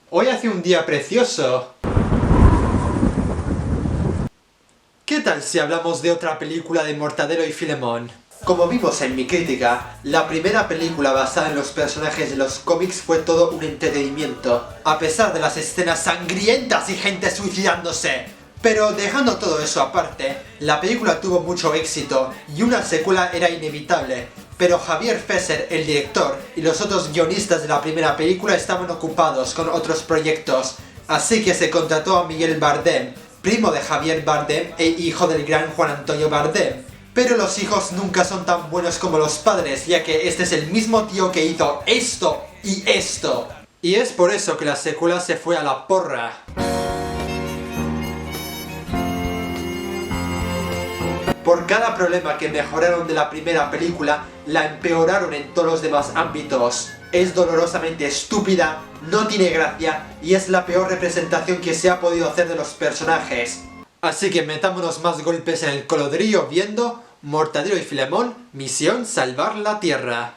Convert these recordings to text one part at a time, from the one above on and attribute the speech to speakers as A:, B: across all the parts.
A: Hoy hace un día precioso. ¿Qué tal si hablamos de otra película de Mortadelo y Filemón? Como vimos en mi crítica, la primera película basada en los personajes de los cómics fue todo un entretenimiento, a pesar de las escenas sangrientas y gente suicidándose. Pero dejando todo eso aparte, la película tuvo mucho éxito y una secuela era inevitable, pero Javier Fesser, el director, y los otros guionistas de la primera película estaban ocupados con otros proyectos, así que se contrató a Miguel Bardem, primo de Javier Bardem e hijo del gran Juan Antonio Bardem. Pero los hijos nunca son tan buenos como los padres, ya que este es el mismo tío que hizo esto y esto. Y es por eso que la secuela se fue a la porra. Por cada problema que mejoraron de la primera película, la empeoraron en todos los demás ámbitos. Es dolorosamente estúpida, no tiene gracia y es la peor representación que se ha podido hacer de los personajes. Así que metámonos más golpes en el colodrillo viendo Mortadelo y Filemón, misión salvar la Tierra.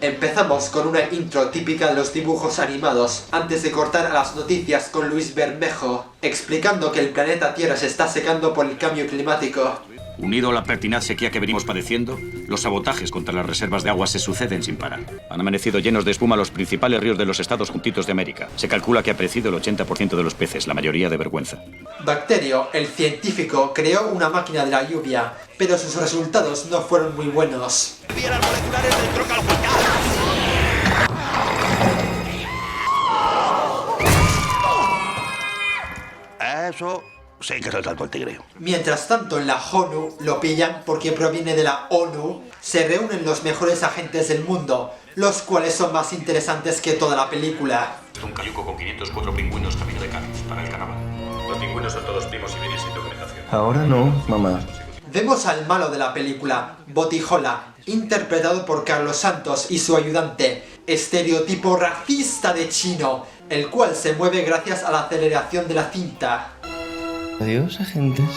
A: Empezamos con una intro típica de los dibujos animados, antes de cortar a las noticias con Luis Bermejo, explicando que el planeta Tierra se está secando por el cambio climático.
B: Unido a la pertinaz sequía que venimos padeciendo, los sabotajes contra las reservas de agua se suceden sin parar. Han amanecido llenos de espuma los principales ríos de los Estados Juntitos de América. Se calcula que ha perecido el 80% de los peces, la mayoría de vergüenza.
A: Bacterio, el científico, creó una máquina de la lluvia, pero sus resultados no fueron muy buenos.
C: Eso sí que es el salto al tigre.
A: Mientras tanto, en la ONU lo pillan porque proviene de la ONU. Se reúnen los mejores agentes del mundo, los cuales son más interesantes que toda la película.
B: Un cayuco con 504 pingüinos camino de Cádiz para el carnaval. Los pingüinos son todos primos y vienen sin documentación.
D: Ahora no, mamá.
A: Vemos al malo de la película, Botijola, interpretado por Carlos Santos y su ayudante, estereotipo racista de chino, el cual se mueve gracias a la aceleración de la cinta.
D: Adiós, agentes.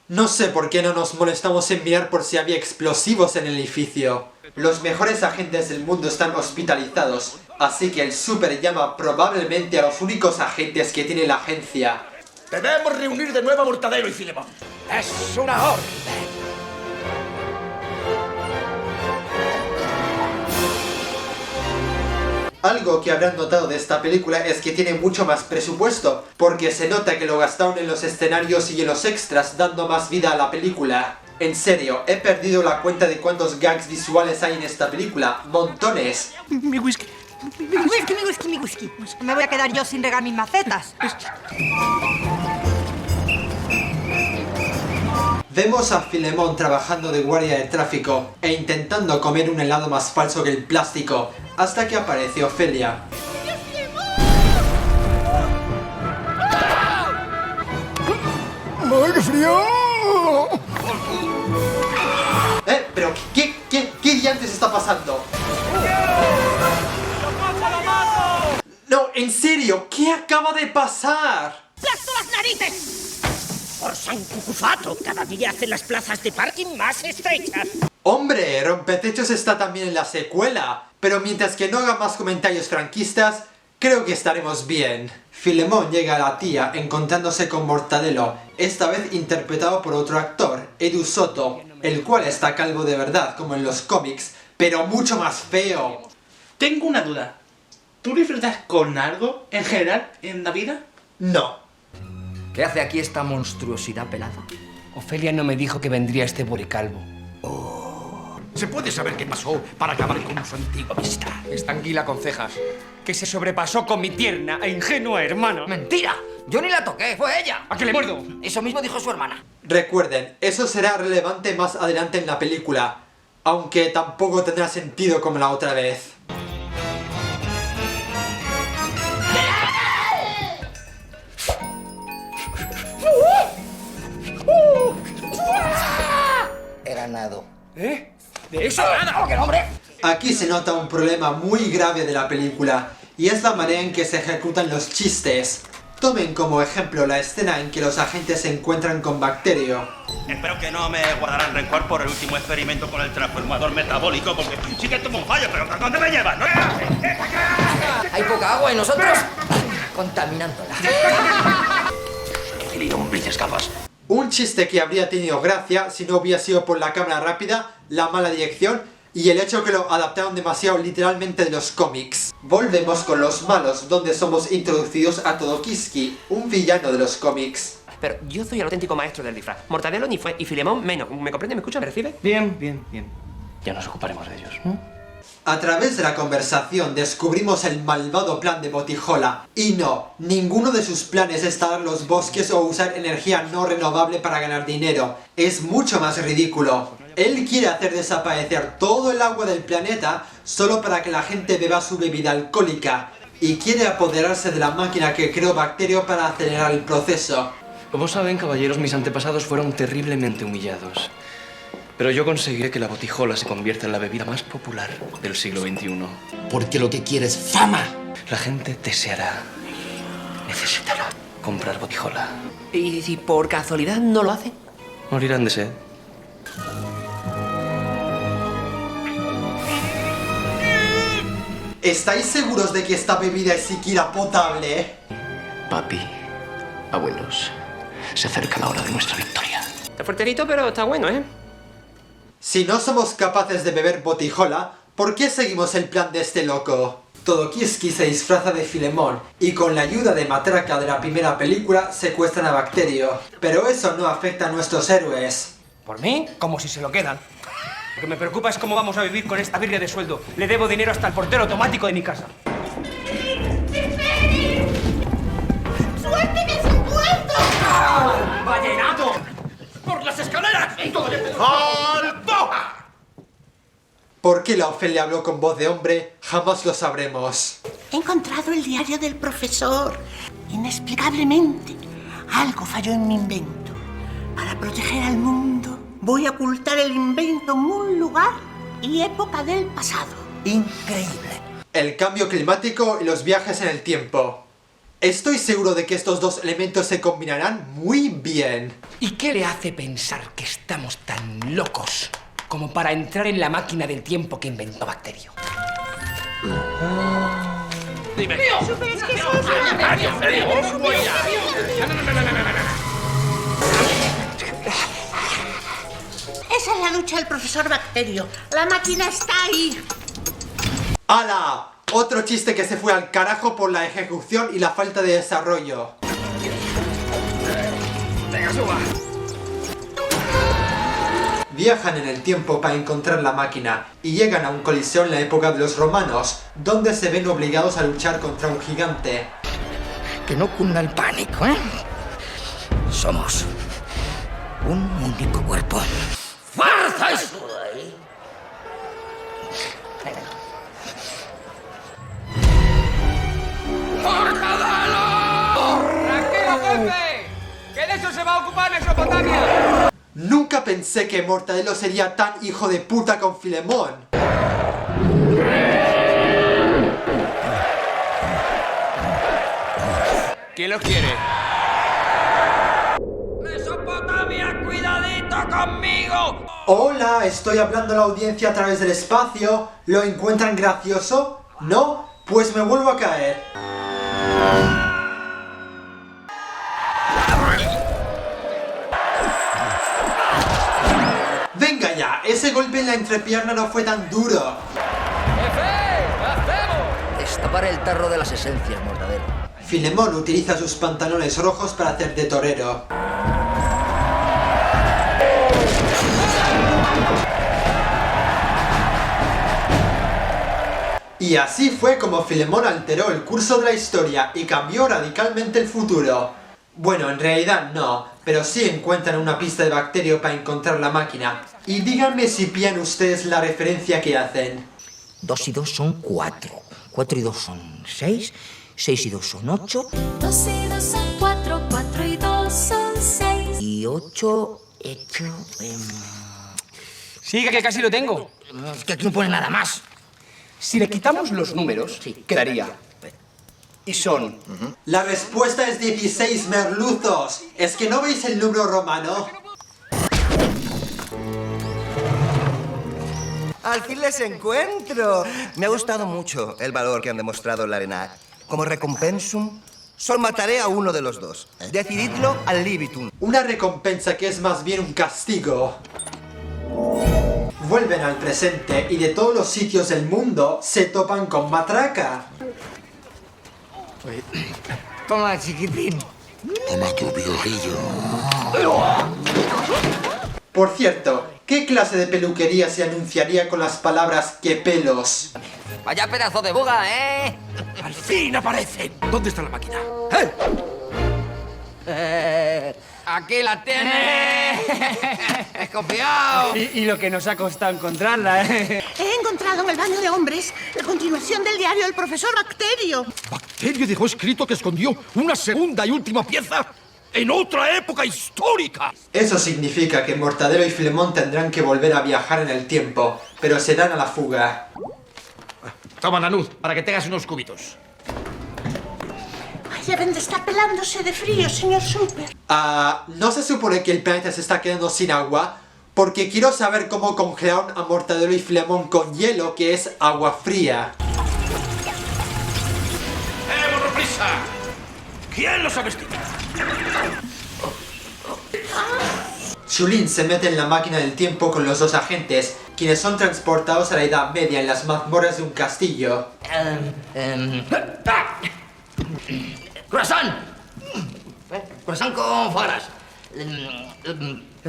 A: No sé por qué no nos molestamos en mirar por si había explosivos en el edificio. Los mejores agentes del mundo están hospitalizados, así que el Super llama probablemente a los únicos agentes que tiene la agencia.
C: Debemos reunir de nuevo a Mortadelo y Filemón. Es una orden.
A: Algo que habrán notado de esta película es que tiene mucho más presupuesto, porque se nota que lo gastaron en los escenarios y en los extras, dando más vida a la película. En serio, he perdido la cuenta de cuántos gags visuales hay en esta película. ¡Montones!
C: Mi whisky.
E: Mi whisky. Me voy a quedar yo sin regar mis macetas.
A: Vemos a Filemón trabajando de guardia de tráfico e intentando comer un helado más falso que el plástico, hasta que aparece Ofelia.
C: ¡Ay, qué frío!
A: ¿Pero qué diantres está pasando? No, en serio, ¿qué acaba de pasar?
E: ¡Plasto las narices!
F: Por San Cucufato, cada día hacen las plazas de parking más estrechas.
A: Hombre, Rompetechos está también en la secuela, pero mientras que no haga más comentarios franquistas, creo que estaremos bien. Filemón llega a la tía encontrándose con Mortadelo, esta vez interpretado por otro actor, Edu Soto, el cual está calvo de verdad como en los cómics, pero mucho más feo.
G: Tengo una duda. ¿Tú disfrutas con algo en general en la vida?
A: No.
H: ¿Qué hace aquí esta monstruosidad pelada?
I: Ofelia no me dijo que vendría este boricalvo.
C: ¿Se puede saber qué pasó para acabar con su antigua amistad?
H: Esta anguila con cejas.
I: Que se sobrepasó con mi tierna e ingenua hermana.
H: ¡Mentira! Yo ni la toqué, fue ella.
I: ¿A qué le muerdo?
H: Eso mismo dijo su hermana.
A: Recuerden, eso será relevante más adelante en la película, aunque tampoco tendrá sentido como la otra vez.
H: He ganado.
I: ¿Eh? ¡De eso nada!
H: ¡Oh, qué hombre!
A: Aquí se nota un problema muy grave de la película, y es la manera en que se ejecutan los chistes. Tomen como ejemplo la escena en que los agentes se encuentran con Bacterio.
J: Espero que no me guardarán rencor por el último experimento con el transformador metabólico, porque sí que tomo un fallo, pero ¿dónde me llevan? ¿No?
H: Hay poca agua y nosotros contaminándola.
A: Un chiste que habría tenido gracia si no hubiera sido por la cámara rápida, la mala dirección y el hecho que lo adaptaron demasiado literalmente de los cómics. Volvemos con los malos, donde somos introducidos a Todokiski, un villano de los cómics.
K: Pero yo soy el auténtico maestro del disfraz. Mortadelo ni fue, y Filemón menos. ¿Me comprende? ¿Me escucha? ¿Me recibe?
D: Bien. Ya nos ocuparemos de ellos, ¿no?
A: A través de la conversación descubrimos el malvado plan de Botijola. Y no, ninguno de sus planes es talar los bosques o usar energía no renovable para ganar dinero. Es mucho más ridículo. Él quiere hacer desaparecer todo el agua del planeta solo para que la gente beba su bebida alcohólica. Y quiere apoderarse de la máquina que creó Bacterio para acelerar el proceso.
D: Como saben, caballeros, mis antepasados fueron terriblemente humillados. Pero yo conseguiré que la Botijola se convierta en la bebida más popular del siglo XXI.
C: Porque lo que quiere es fama.
D: La gente deseará, necesitará comprar Botijola.
K: ¿Y si por casualidad no lo hacen?
D: Morirán de sed.
A: ¿Estáis seguros de que esta bebida es siquiera potable?
D: Papi, abuelos, se acerca la hora de nuestra victoria.
K: Está fuerterito, pero está bueno, ¿eh?
A: Si no somos capaces de beber Botijola, ¿por qué seguimos el plan de este loco? Todokiski se disfraza de Filemón y con la ayuda de Matraca de la primera película secuestran a Bacterio. Pero eso no afecta a nuestros héroes.
I: Por mí, como si se lo quedan. Lo que me preocupa es cómo vamos a vivir con esta birria de sueldo. Le debo dinero hasta el portero automático de mi casa.
F: ¡Suélteme ese muerto!
I: ¡Vallenato!
F: ¡Por las escaleras!
J: ¡Alto!
A: ¿Por qué la Ofelia habló con voz de hombre? Jamás lo sabremos.
F: He encontrado el diario del profesor. Inexplicablemente, algo falló en mi invento. Para proteger al mundo, voy a ocultar el invento en un lugar y época del pasado. Increíble.
A: El cambio climático y los viajes en el tiempo. Estoy seguro de que estos dos elementos se combinarán muy bien.
I: ¿Y qué le hace pensar que estamos tan locos como para entrar en la máquina del tiempo que inventó Bacterio?
J: Dime.
F: Esa es la ducha del profesor Bacterio. La máquina está ahí.
A: ¡Hala! Otro chiste que se fue al carajo por la ejecución y la falta de desarrollo.
J: Venga, suba.
A: Viajan en el tiempo para encontrar la máquina y llegan a un coliseo en la época de los romanos, donde se ven obligados a luchar contra un gigante.
H: Que no cunda el pánico, ¿eh? Somos un único cuerpo.
F: ¡Fuerza!
I: ¡Tranquilo, jefe! ¡Que de eso se va a ocupar Mesopotamia!
A: Nunca pensé que Mortadelo sería tan hijo de puta con Filemón.
I: ¿Quién lo quiere?
K: ¡Mesopotamia, cuidadito conmigo!
A: Hola, estoy hablando a la audiencia a través del espacio. ¿Lo encuentran gracioso? ¿No? Pues me vuelvo a caer. Venga ya, ese golpe en la entrepierna no fue tan duro.
H: Destapar el tarro de las esencias, Mortadelo.
A: Filemón utiliza sus pantalones rojos para hacer de torero. Y así fue como Filemón alteró el curso de la historia y cambió radicalmente el futuro. Bueno, en realidad no, pero sí encuentran una pista de Bacterio para encontrar la máquina. Y díganme si pillan ustedes la referencia que hacen.
H: 2 y 2 son 4. 4 y 2 son 6. 6 y 2 son 8.
L: 2 y 2 son 4. 4 y 2 son 6.
H: Y 8 hecho...
I: Sigue, que casi lo tengo.
H: Es que aquí no pone nada más.
I: Si le quitamos los números, quedaría
H: Y son...
A: La respuesta es 16 merluzos. ¿Es que no veis el número romano?
H: Al fin les encuentro. Me ha gustado mucho el valor que han demostrado en la arena. Como recompensum, solo mataré a uno de los dos. Decididlo al libitum.
A: Una recompensa que es más bien un castigo. Vuelven al presente y de todos los sitios del mundo se topan con Matraca.
H: Toma, chiquitín.
C: Toma tu piojillo.
A: Por cierto, ¿qué clase de peluquería se anunciaría con las palabras "qué pelos"?
H: Vaya pedazo de buga, ¿eh?
C: ¡Al fin aparecen! ¿Dónde está la máquina?
H: Aquí la tienes. Copiado.
I: Y lo que nos ha costado encontrarla, ¿eh?
F: He encontrado en el baño de hombres la continuación del diario del profesor Bacterio.
C: Bacterio dejó escrito que escondió una segunda y última pieza en otra época histórica.
A: Eso significa que Mortadelo y Filemón tendrán que volver a viajar en el tiempo, pero se dan a la fuga.
C: Toma, Nanud, para que tengas unos cubitos.
F: Ay, deben de estar pelándose de frío, señor Super.
A: ¿No se supone que el planeta se está quedando sin agua? Porque quiero saber cómo congelaron a Mortadelo y Filemón con hielo, que es agua fría.
C: ¡Démonos prisa! ¿Quién los ha vestido?
A: Chulín se mete en la máquina del tiempo con los dos agentes, quienes son transportados a la Edad Media en las mazmorras de un castillo.
H: ¡Croissant! ¡Croissant con faras!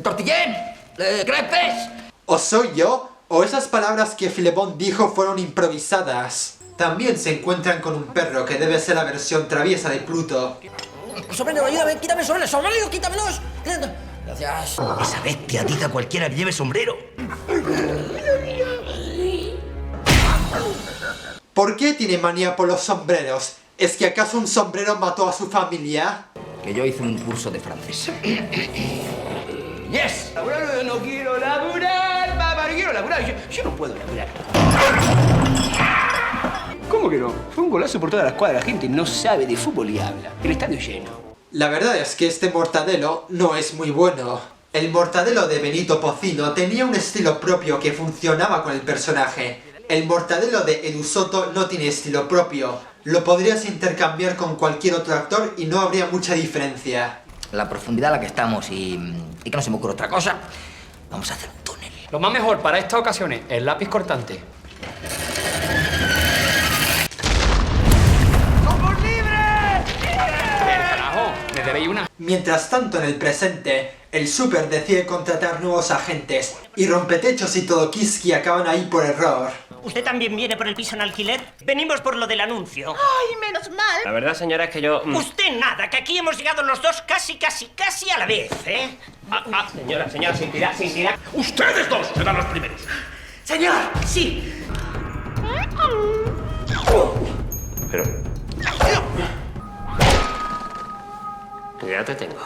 H: ¡Tortillén! ¡Crepes!
A: ¿O soy yo? ¿O esas palabras que Filemón dijo fueron improvisadas? También se encuentran con un perro que debe ser la versión traviesa de Pluto.
H: ¡Sombrero, ayúdame! ¡Quítame el sombrero! ¡Sombrero, quítamelos! Gracias. Esa bestia dice a cualquiera que lleve sombrero.
A: ¿Por qué tiene manía por los sombreros? ¿Es que acaso un sombrero mató a su familia?
H: Que yo hice un curso de francés.
I: ¡Yes! Laburar, no quiero laburar, papá, no quiero laburar. Yo no puedo laburar. ¿Cómo que no? Fue un golazo por toda la escuadra. La gente no sabe de fútbol y habla. El estadio lleno.
A: La verdad es que este Mortadelo no es muy bueno. El Mortadelo de Benito Pocino tenía un estilo propio que funcionaba con el personaje. El Mortadelo de Edu Soto no tiene estilo propio. Lo podrías intercambiar con cualquier otro actor y no habría mucha diferencia.
H: La profundidad a la que estamos y que no se me ocurre otra cosa, vamos a hacer un túnel.
I: Lo más mejor para estas ocasiones, el lápiz cortante. ¡Somos libres! ¡Carajo! ¿Me debéis una?
A: Mientras tanto, en el presente, el Super decide contratar nuevos agentes y Rompetechos y Todokiski acaban ahí por error.
M: ¿Usted también viene por el piso en alquiler? Venimos por lo del anuncio.
F: ¡Ay, menos mal!
K: La verdad, señora, es que yo...
M: Usted nada, que aquí hemos llegado los dos casi a la vez, ¿eh?
K: Señora, sin tirar.
C: ¡Ustedes dos serán los primeros!
M: Señor, sí.
K: Pero... Ya te tengo.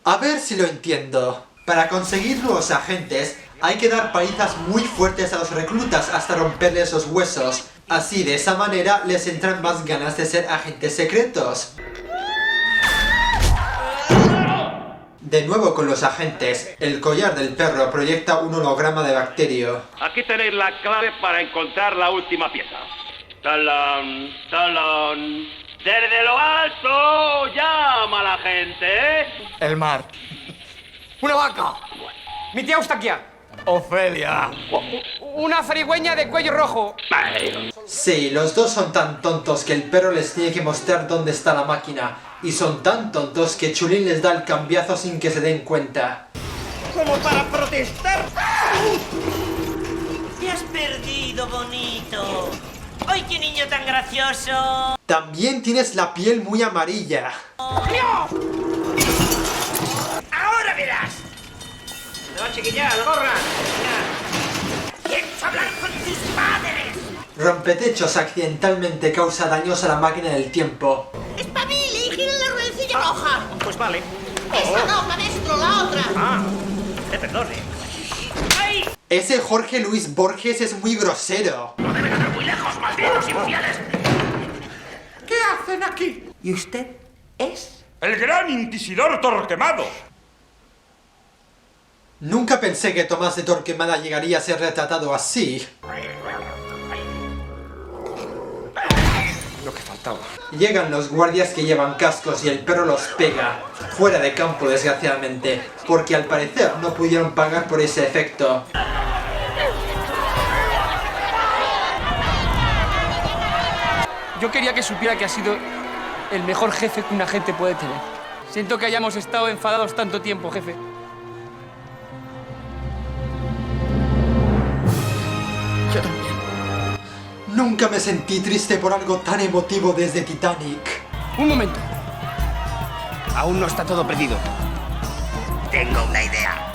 A: A ver si lo entiendo. Para conseguir nuevos agentes, hay que dar palizas muy fuertes a los reclutas hasta romperles los huesos. Así, de esa manera, les entran más ganas de ser agentes secretos. De nuevo con los agentes, el collar del perro proyecta un holograma de Bacterio.
J: Aquí tenéis la clave para encontrar la última pieza. ¡Talón! ¡Talón! ¡Desde lo alto! ¡Llama a la gente!
H: El mar. ¡Una vaca!
I: ¡Mi tía Eustaquia!
C: ¡Ofelia!
I: ¡Una zarigüeña de cuello rojo!
A: Sí, los dos son tan tontos que el perro les tiene que mostrar dónde está la máquina. Y son tan tontos que Chulín les da el cambiazo sin que se den cuenta.
M: Como para protestar. Te has perdido, bonito. ¡Ay, qué niño tan gracioso!
A: También tienes la piel muy amarilla.
M: ¡No! ¡Ahora verás!
K: No, chiquilla, la gorra.
M: ¡Pienso hablar con tus padres!
A: Rompetechos accidentalmente causa daños a la máquina del tiempo.
F: ¡Espabile y gira la ruedecilla roja!
M: Pues vale.
F: ¡Esa no, maestro, la otra!
M: Ah, te perdone. ¡Ay!
A: Ese Jorge Luis Borges es muy grosero.
C: ¡No deben andar muy lejos, malditos infieles!
F: ¿Qué
G: hacen aquí?
F: ¿Y usted es?
C: El gran inquisidor Torquemado.
A: Nunca pensé que Tomás de Torquemada llegaría a ser retratado así.
I: Lo que faltaba.
A: Llegan los guardias que llevan cascos y el perro los pega. Fuera de campo, desgraciadamente, porque al parecer no pudieron pagar por ese efecto.
I: Yo quería que supiera que ha sido el mejor jefe que un agente puede tener. Siento que hayamos estado enfadados tanto tiempo, jefe.
A: Yo también. Nunca me sentí triste por algo tan emotivo desde Titanic.
I: Un momento. Aún no está todo perdido.
F: Tengo una idea.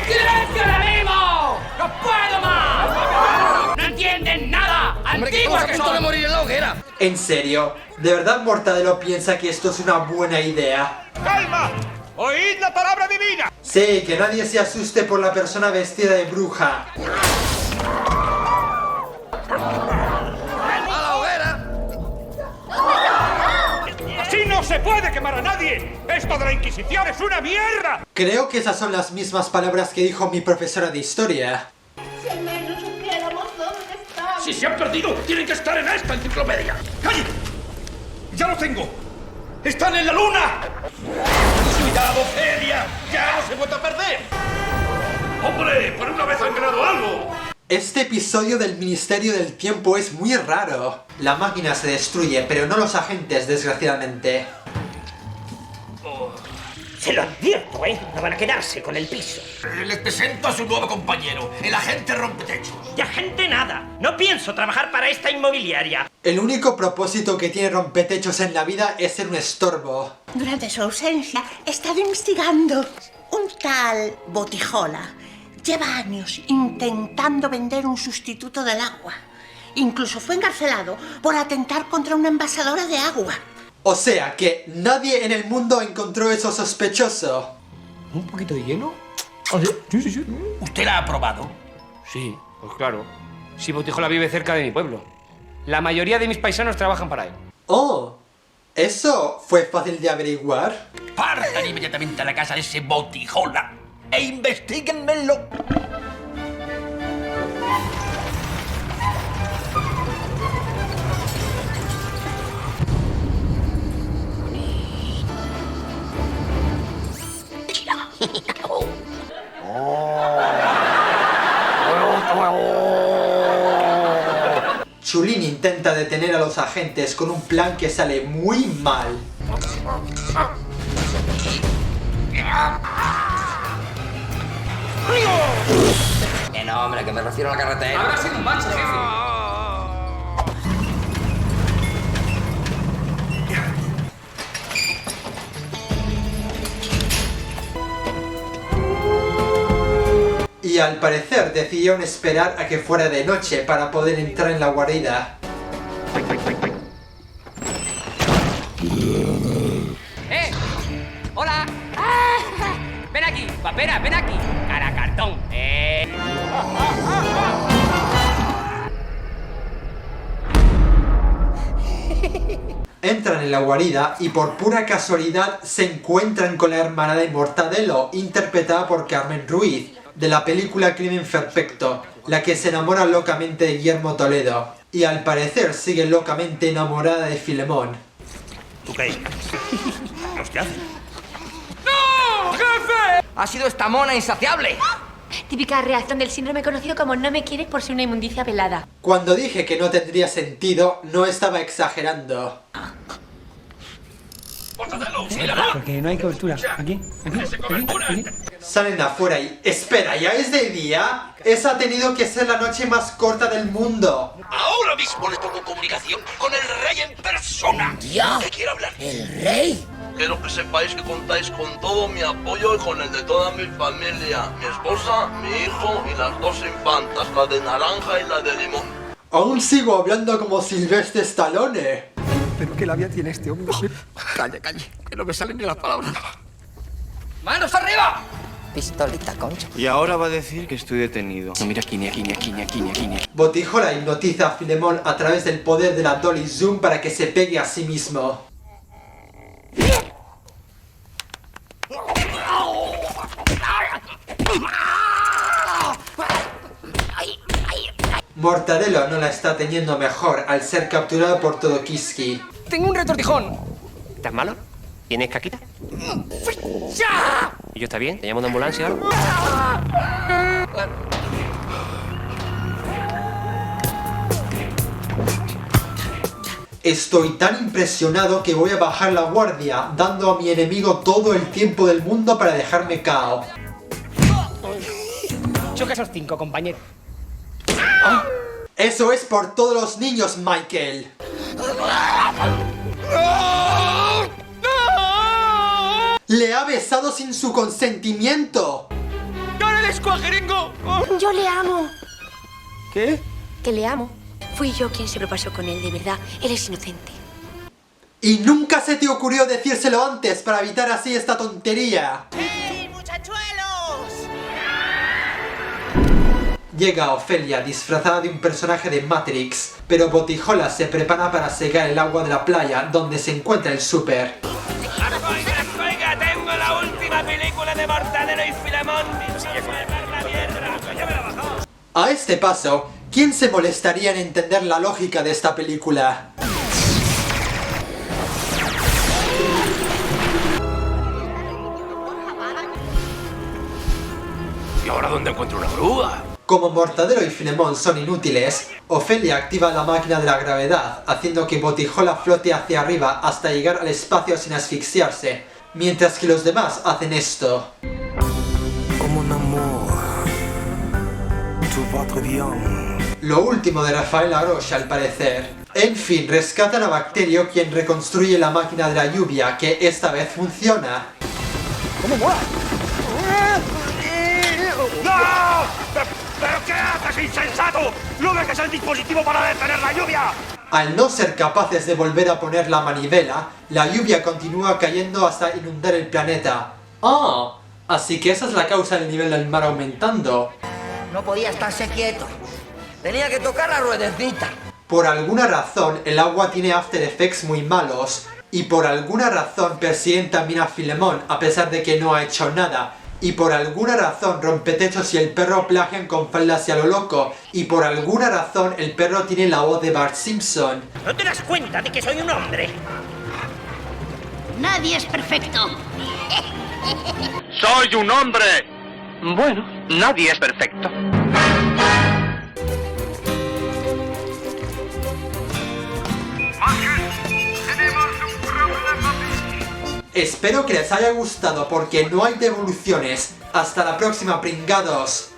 I: ¡Silencio ahora mismo! ¡No puedo más! ¡No entienden nada! ¡Antiguos que son!
C: morir en la hoguera!
A: En serio, ¿de verdad Mortadelo piensa que esto es una buena idea?
C: ¡Calma! ¡Oíd la palabra divina!
A: Sí, que nadie se asuste por la persona vestida de bruja.
C: ¡A la hoguera! ¡Así no se puede quemar a nadie! ¡Esto de la Inquisición es una mierda!
A: Creo que esas son las mismas palabras que dijo mi profesora de historia.
L: Si al menos supiéramos dónde estamos.
C: ¡Si se han perdido, tienen que estar en esta enciclopedia! ¡Calle! ¡Ya lo tengo! ¡Están en la luna! ¡Cuidado, Celia! ¡Ya no se vuelve a perder! ¡Hombre! ¡Por una vez han ganado algo!
A: Este episodio del Ministerio del Tiempo es muy raro. La máquina se destruye, pero no los agentes, desgraciadamente.
M: Se lo advierto, ¿eh? No van a quedarse con el piso.
C: Les presento a su nuevo compañero, el agente rompetechos.
M: ¡Y agente nada! No pienso trabajar para esta inmobiliaria.
A: El único propósito que tiene Rompetechos en la vida es ser un estorbo.
F: Durante su ausencia he estado investigando. Un tal Botijola lleva años intentando vender un sustituto del agua. Incluso fue encarcelado por atentar contra una envasadora de agua.
A: O sea que nadie en el mundo encontró eso sospechoso.
I: ¿Un poquito de hielo? Sí.
C: ¿Usted la ha probado?
I: Sí, pues claro. Si Botijola vive cerca de mi pueblo. La mayoría de mis paisanos trabajan para él.
A: Oh, ¿eso fue fácil de averiguar?
C: Partan inmediatamente a la casa de ese Botijola e investiguenmelo.
A: Chulín intenta detener a los agentes con un plan que sale muy mal.
K: No, hombre, que me refiero a la carretera.
I: Habrá sido un bache, jefe.
A: Y al parecer decidieron esperar a que fuera de noche para poder entrar en la guarida.
I: ¡Hola! ¡Ven aquí! ¡Papera, ven aquí! ¡Cara cartón!
A: Entran en la guarida y por pura casualidad se encuentran con la hermana de Mortadelo, interpretada por Carmen Ruiz, de la película Crimen Perfecto, la que se enamora locamente de Guillermo Toledo, y al parecer sigue locamente enamorada de Filemón.
C: ¿Tú qué? ¿Qué haces?
I: ¡No, jefe!
K: ¡Ha sido esta mona insaciable!
L: Típica reacción del síndrome conocido como no me quieres por ser una inmundicia velada.
A: Cuando dije que no tendría sentido, no estaba exagerando.
I: Porque no hay cobertura. Aquí.
A: Salen afuera y... ¡Espera! ¿Ya es de día? Esa ha tenido que ser la noche más corta del mundo.
C: Ahora mismo les pongo comunicación con el rey en persona.
F: ¿Ya?
C: ¿Qué quiere hablar?
F: ¿El rey?
N: Quiero que sepáis que contáis con todo mi apoyo y con el de toda mi familia. Mi esposa, mi hijo y las dos infantas, la de naranja y la de limón.
A: Aún sigo hablando como Sylvester Stallone.
C: ¿Pero qué labia tiene este hombre? Calle, que no me salen ni las palabras.
K: ¡Manos arriba!
O: Pistolita, concha.
D: Y ahora va a decir que estoy detenido. No, mira, aquí.
A: Botijola hipnotiza a Filemón a través del poder de la Dolly Zoom para que se pegue a sí mismo. Mortadelo no la está teniendo mejor al ser capturado por Todokiski.
I: Tengo un retortijón.
K: ¿Estás malo? ¿Tienes caquita? ¿Y yo está bien? ¿Te llamo una ambulancia o algo?
A: Estoy tan impresionado que voy a bajar la guardia, dando a mi enemigo todo el tiempo del mundo para dejarme KO.
I: Choca esos 5, compañero.
A: Eso es por todos los niños, Michael. ¡Le ha besado sin su consentimiento!
I: ¡No le des cuajeringo!
L: Yo le amo.
I: ¿Qué?
L: Que le amo. Fui yo quien se lo pasó con él, de verdad. Él es inocente.
A: ¿Y nunca se te ocurrió decírselo antes para evitar así esta tontería?
M: ¡Hey, muchachuelos!
A: Llega Ofelia disfrazada de un personaje de Matrix, pero Botijola se prepara para secar el agua de la playa donde se encuentra el súper.
C: Oiga, tengo la última película de Mortadelo y Filemón.
A: A este paso, ¿quién se molestaría en entender la lógica de esta película?
C: ¿Y ahora dónde encuentro una grúa?
A: Como Mortadelo y Filemón son inútiles, Ofelia activa la máquina de la gravedad, haciendo que Botijola flote hacia arriba hasta llegar al espacio sin asfixiarse, mientras que los demás hacen esto. Lo último de Rafael Arocha al parecer. En fin, rescatan a Bacterio, quien reconstruye la máquina de la lluvia, que esta vez funciona.
C: ¿Cómo mola? ¡No! ¿Pero qué haces, insensato? ¿No ves que es el dispositivo para detener la lluvia?
A: Al no ser capaces de volver a poner la manivela, la lluvia continúa cayendo hasta inundar el planeta. ¡Ah! Así que esa es la causa del nivel del mar aumentando.
O: No podía estarse quieto. Tenía que tocar la ruedecita.
A: Por alguna razón, el agua tiene After Effects muy malos. Y por alguna razón persiguen también a Filemón, a pesar de que no ha hecho nada. Y por alguna razón Rompetechos y el perro plagian con faldas y a lo loco. Y por alguna razón el perro tiene la voz de Bart Simpson.
M: ¿No te das cuenta de que soy un hombre?
P: Nadie es perfecto.
J: ¡Soy un hombre! Bueno, nadie es perfecto.
A: Espero que les haya gustado porque no hay devoluciones. Hasta la próxima, pringados.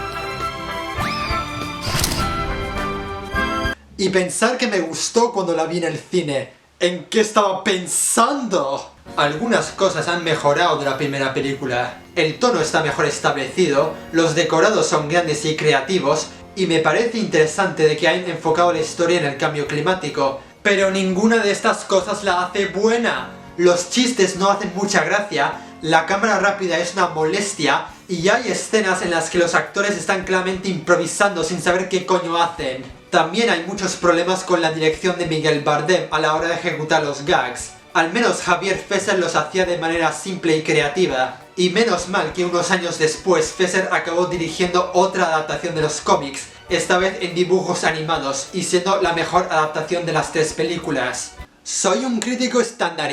A: Y pensar que me gustó cuando la vi en el cine. ¿En qué estaba pensando? Algunas cosas han mejorado de la primera película. El tono está mejor establecido, los decorados son grandes y creativos, y me parece interesante de que hayan enfocado la historia en el cambio climático. Pero ninguna de estas cosas la hace buena. Los chistes no hacen mucha gracia, la cámara rápida es una molestia, y hay escenas en las que los actores están claramente improvisando sin saber qué coño hacen. También hay muchos problemas con la dirección de Miguel Bardem a la hora de ejecutar los gags. Al menos Javier Fesser los hacía de manera simple y creativa. Y menos mal que unos años después Fesser acabó dirigiendo otra adaptación de los cómics, esta vez en dibujos animados, y siendo la mejor adaptación de las tres películas. Soy un crítico estándar.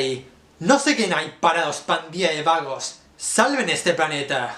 A: No sé quién hay parados, pandilla de vagos. ¡Salven este planeta!